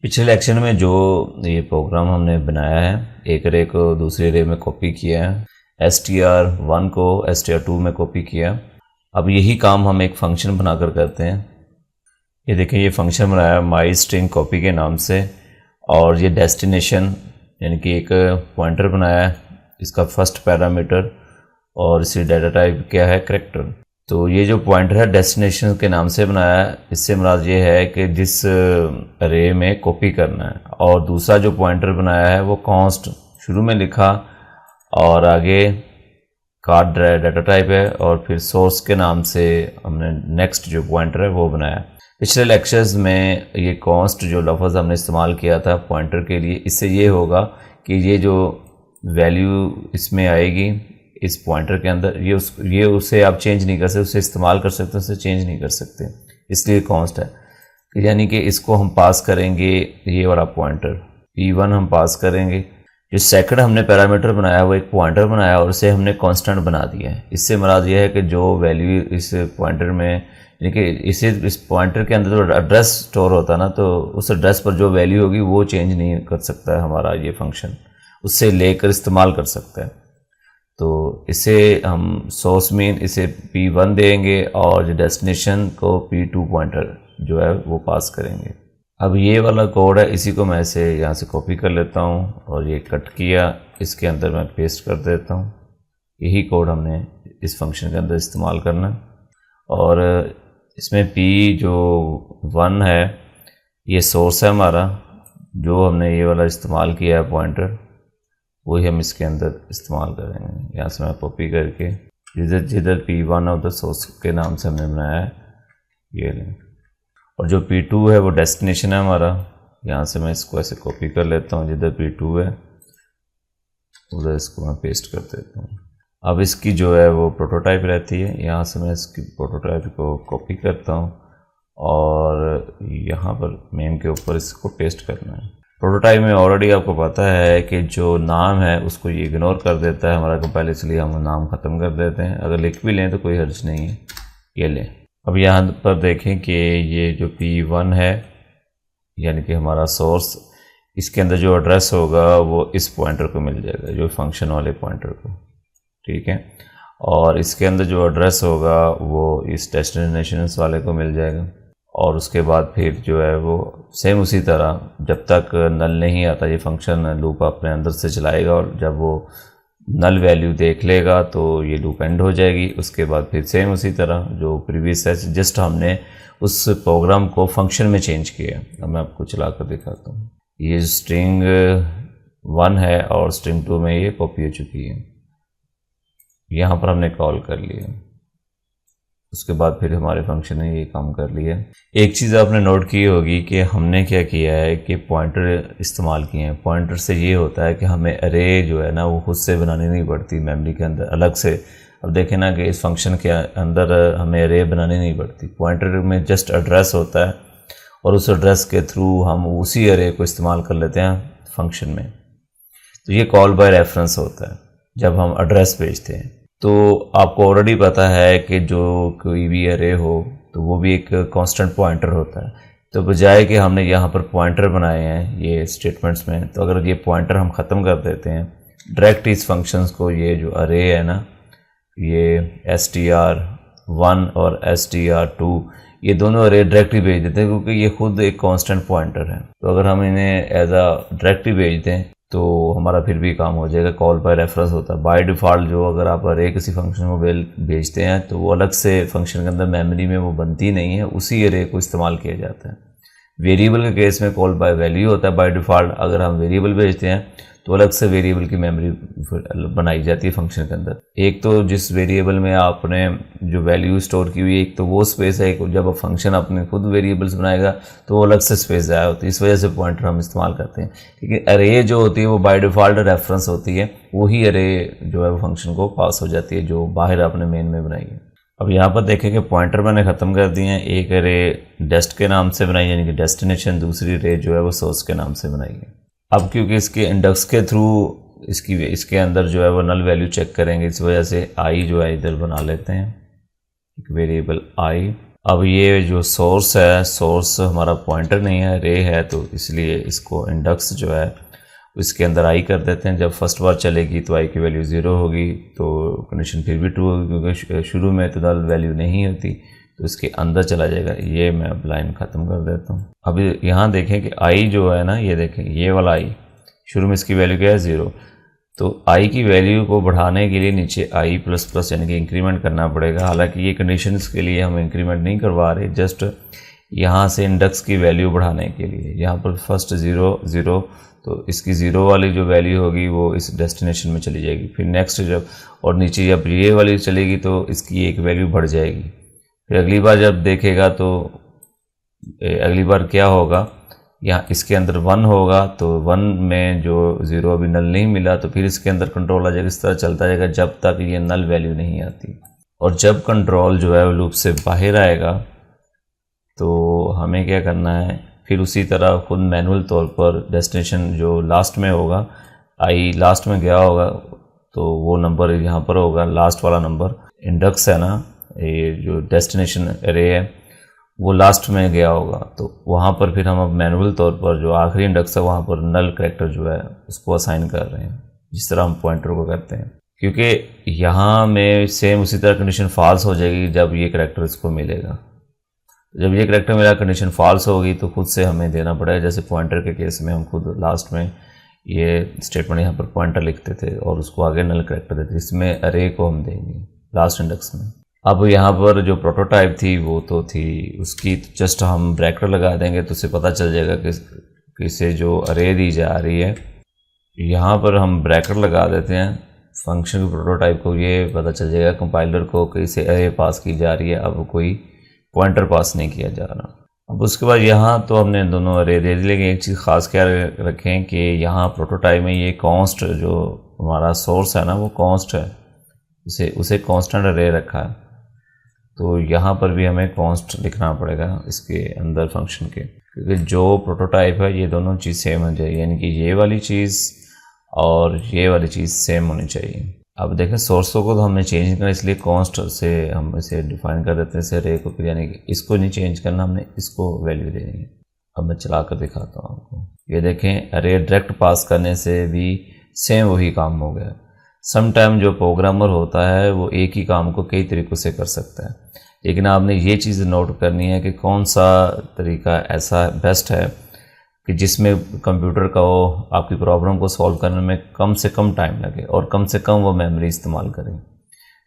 पिछले लेक्चर में जो ये प्रोग्राम हमने बनाया है, एक अरे को दूसरे अरे में कॉपी किया है, str1 को str2 में कॉपी किया। अब यही काम हम एक फंक्शन बनाकर करते हैं। ये देखें, ये फंक्शन बनाया है माई स्ट्रिंग कॉपी के नाम से, और ये डेस्टिनेशन यानी कि एक पॉइंटर बनाया है, इसका फर्स्ट पैरामीटर, और इसी डाटा टाइप क्या है, कैरेक्टर। तो ये जो पॉइंटर है डेस्टिनेशन के नाम से बनाया है, इससे मुराद ये है कि जिस अरे में कॉपी करना है। और दूसरा जो पॉइंटर बनाया है वो कॉन्स्ट शुरू में लिखा और आगे कार्ड डाटा टाइप है, और फिर सोर्स के नाम से हमने नेक्स्ट जो पॉइंटर है वो बनाया। पिछले लेक्चर्स में ये कॉन्स्ट जो लफ्ज़ हमने इस्तेमाल किया था पॉइंटर के लिए, इससे ये होगा कि ये जो वैल्यू इसमें आएगी इस पॉइंटर के अंदर, ये उसे आप चेंज नहीं कर सकते, उसे इस्तेमाल कर सकते, उसे चेंज नहीं कर सकते, इसलिए कॉन्स्ट है। यानी कि इसको हम पास करेंगे, ये वाला पॉइंटर p1 हम पास करेंगे। जो सेकंड हमने पैरामीटर बनाया वो एक पॉइंटर बनाया और उसे हमने कांस्टेंट बना दिया है। इससे मुराद ये है कि जो वैल्यू इस पॉइंटर में, यानी कि इस पॉइंटर के अंदर जो एड्रेस स्टोर होता है ना, तो उस एड्रेस पर जो वैल्यू होगी वो चेंज नहीं कर सकता है हमारा ये फंक्शन, उससे लेकर इस्तेमाल कर सकता है। तो इसे हम सोर्स में इसे p1 देंगे और जो डेस्टिनेशन को p2 पॉइंटर जो है वो पास करेंगे। अब ये वाला कोड है, इसी को मैं इसे यहाँ से कॉपी कर लेता हूँ और ये कट किया, इसके अंदर मैं पेस्ट कर देता हूँ। यही कोड हमने इस फंक्शन के अंदर इस्तेमाल करना है। और इसमें p जो 1 है ये सोर्स है हमारा, जो हमने ये वाला इस्तेमाल किया है पॉइंटर, वही हम इसके अंदर इस्तेमाल करेंगे। यहाँ से मैं कॉपी करके जिधर p1 है उधर सोर्स के नाम से हमने बनाया है ये लिंक, और जो p2 है वो डेस्टिनेशन है हमारा। यहाँ से मैं इसको ऐसे कॉपी कर लेता हूँ, जिधर p2 है उधर इसको मैं पेस्ट कर देता हूँ। अब इसकी जो है वो प्रोटोटाइप रहती है, यहाँ से मैं इसकी प्रोटोटाइप को कॉपी करता हूँ और यहाँ पर मेन के ऊपर इसको पेस्ट करना है। प्रोटोटाइप में ऑलरेडी आपको पता है कि जो नाम है उसको ये इग्नोर कर देता है हमारा कंपाइलर, इसलिए हम नाम ख़त्म कर देते हैं। अगर लिख भी लें तो कोई हर्ज नहीं है, ये लें। अब यहाँ पर देखें कि ये जो p1 है यानी कि हमारा सोर्स, इसके अंदर जो एड्रेस होगा वो इस पॉइंटर को मिल जाएगा, जो फंक्शन वाले पॉइंटर को, ठीक है। और इसके अंदर जो एड्रेस होगा वो इस डेस्टिनेशन वाले को मिल जाएगा। और उसके बाद फिर जो है वो सेम उसी तरह जब तक नल नहीं आता ये फंक्शन लूप अपने अंदर से चलाएगा, और जब वो नल वैल्यू देख लेगा तो ये लूप एंड हो जाएगी। उसके बाद फिर सेम उसी तरह जो प्रीवियस है, जस्ट हमने उस प्रोग्राम को फंक्शन में चेंज किया। अब मैं आपको चला कर दिखाता हूँ। ये स्ट्रिंग 1 है और स्ट्रिंग 2 में ये कॉपी हो चुकी है, यहाँ पर हमने कॉल कर लिया। उसके बाद फिर हमारे फंक्शन ने ये काम कर लिया। एक चीज़ आपने नोट की होगी कि हमने क्या किया है कि पॉइंटर इस्तेमाल किए हैं। पॉइंटर से ये होता है कि हमें अरे जो है ना वो खुद से बनानी नहीं पड़ती मेमोरी के अंदर अलग से। अब देखें ना कि इस फंक्शन के अंदर हमें अरे बनानी नहीं पड़ती, पॉइंटर में जस्ट एड्रेस होता है और उस एड्रेस के थ्रू हम उसी अरे को इस्तेमाल कर लेते हैं फंक्शन में। तो ये कॉल बाय रेफरेंस होता है जब हम एड्रेस भेजते हैं। तो आपको ऑलरेडी पता है कि जो कोई भी अरे हो तो वो भी एक कांस्टेंट पॉइंटर होता है। तो बजाय कि हमने यहाँ पर पॉइंटर बनाए हैं ये स्टेटमेंट्स में, तो अगर ये पॉइंटर हम ख़त्म कर देते हैं डायरेक्ट इस फंक्शंस को, ये जो अरे है ना, ये str1 और str2 ये दोनों अरे डायरेक्टली भेज देते हैं, क्योंकि ये खुद एक कांस्टेंट पॉइंटर है। तो अगर हम इन्हें एज अ डायरेक्टली भेज दें तो हमारा फिर भी काम हो जाएगा। कॉल बाय रेफरेंस होता है बाय डिफ़ॉल्ट। जो अगर आप अरे किसी फंक्शन को भेजते हैं तो वो अलग से फंक्शन के अंदर मेमोरी में वो बनती नहीं है, उसी अरे को इस्तेमाल किया जाता है। वेरिएबल के केस में कॉल बाय वैल्यू होता है बाय डिफ़ॉल्ट। अगर हम वेरिएबल भेजते हैं तो अलग से वेरिएबल की मेमोरी बनाई जाती है फंक्शन के अंदर। एक तो जिस वेरिएबल में आपने जो वैल्यू स्टोर की हुई है, एक तो वो स्पेस है, जब फंक्शन अपने खुद वेरिएबल्स बनाएगा तो वो अलग से स्पेस ज़ाया होती है। इस वजह से पॉइंटर हम इस्तेमाल करते हैं। ठीक है, अरे जो होती है वो बाय डिफ़ॉल्ट रेफरेंस होती है, वही अरे जो है वो फंक्शन को पास हो जाती है जो बाहर आपने मेन में बनाई है। अब यहाँ पर देखें कि पॉइंटर मैंने ख़त्म कर दिए हैं। एक अरे डेस्ट के नाम से बनाई यानी कि डेस्टिनेशन, दूसरी अरे जो है वो सोर्स के नाम से बनाई है। अब क्योंकि इसके इंडेक्स के थ्रू इसके अंदर जो है वो नल वैल्यू चेक करेंगे, इस वजह से आई जो है इधर बना लेते हैं एक वेरिएबल आई। अब ये जो सोर्स है, सोर्स हमारा पॉइंटर नहीं है, रे है, तो इसलिए इसको इंडेक्स जो है इसके अंदर आई कर देते हैं। जब फर्स्ट बार चलेगी तो आई की वैल्यू 0 होगी, तो कंडीशन फिर भी ट्रू होगी क्योंकि शुरू में तो नल वैल्यू नहीं होती, तो इसके अंदर चला जाएगा। ये मैं अब लाइन ख़त्म कर देता हूँ। अब यहाँ देखें कि आई जो है ना, ये देखें ये वाला आई शुरू में इसकी वैल्यू क्या है 0, तो आई की वैल्यू को बढ़ाने के लिए नीचे आई प्लस प्लस यानी कि इंक्रीमेंट करना पड़ेगा। हालांकि ये कंडीशंस के लिए हम इंक्रीमेंट नहीं करवा रहे, जस्ट यहाँ से इंडेक्स की वैल्यू बढ़ाने के लिए। यहाँ पर फर्स्ट 0 0, तो इसकी 0 वाली जो वैल्यू होगी वो इस डेस्टिनेशन में चली जाएगी। फिर नेक्स्ट जब और नीचे जब ये वाली चलेगी तो इसकी एक वैल्यू बढ़ जाएगी। फिर अगली बार जब देखेगा तो अगली बार क्या होगा, यहाँ इसके अंदर 1 होगा, तो 1 में जो 0 अभी नल नहीं मिला तो फिर इसके अंदर कंट्रोल आ जाएगा। इस तरह चलता जाएगा जब तक ये नल वैल्यू नहीं आती। और जब कंट्रोल जो है लूप से बाहर आएगा तो हमें क्या करना है, फिर उसी तरह खुद मैनुअल तौर पर डेस्टिनेशन जो लास्ट में होगा, आई लास्ट में गया होगा तो वो नंबर यहाँ पर होगा, लास्ट वाला नंबर इंडेक्स है ना, ये जो डेस्टिनेशन एरे है वो लास्ट में गया होगा, तो वहाँ पर फिर हम अब मैनुअल तौर पर जो आखिरी इंडेक्स है वहाँ पर नल कैरेक्टर जो है उसको असाइन कर रहे हैं, जिस तरह हम पॉइंटर को करते हैं। क्योंकि यहाँ में सेम उसी तरह कंडीशन फॉल्स हो जाएगी जब ये कैरेक्टर इसको मिलेगा। जब ये कैरेक्टर मिला कंडीशन फॉल्स होगी तो खुद से हमें देना पड़ेगा। जैसे पॉइंटर के केस में हम खुद लास्ट में ये स्टेटमेंट यहाँ पर पॉइंटर लिखते थे और उसको आगे नल कैरेक्टर देते, इसमें अरे को हम देंगे लास्ट इंडेक्स में। अब यहाँ पर जो प्रोटोटाइप थी वो तो थी, उसकी जस्ट हम ब्रैकेट लगा देंगे तो उसे पता चल जाएगा कि इसे जो अरे दी जा रही है, यहाँ पर हम ब्रैकेट लगा देते हैं फंक्शन के प्रोटोटाइप को, ये पता चल जाएगा कंपाइलर को कि इसे अरे पास की जा रही है, अब कोई पॉइंटर पास नहीं किया जा रहा। अब उसके बाद यहाँ तो हमने दोनों अरे दे दी, लेकिन एक चीज़ ख़ास क्या रखें कि यहाँ प्रोटोटाइप में ये कॉन्स्ट जो हमारा सोर्स है ना वो कॉन्स्ट है, उसे कांस्टेंट अरे रखा है, तो यहाँ पर भी हमें कॉन्स्ट लिखना पड़ेगा इसके अंदर फंक्शन के, क्योंकि जो प्रोटोटाइप है ये दोनों चीज़ सेम हो जाएगी, यानी कि ये वाली चीज़ और ये वाली चीज़ सेम होनी चाहिए। अब देखें सोर्सों को तो हमने चेंज करना, इसलिए कॉन्स्ट से हम इसे डिफाइन कर देते हैं इसे अरे को, फिर यानी कि इसको नहीं चेंज करना, हमने इसको वैल्यू देनी है। अब मैं चला कर दिखाता हूँ आपको, ये देखें अरे डायरेक्ट पास करने से भी सेम वही काम हो गया। सम टाइम जो प्रोग्रामर होता है वो एक ही काम को कई तरीक़ों से कर सकता है, लेकिन आपने ये चीज़ नोट करनी है कि कौन सा तरीका ऐसा बेस्ट है कि जिसमें कंप्यूटर का वो आपकी प्रॉब्लम को सॉल्व करने में कम से कम टाइम लगे और कम से कम वो मेमोरी इस्तेमाल करें।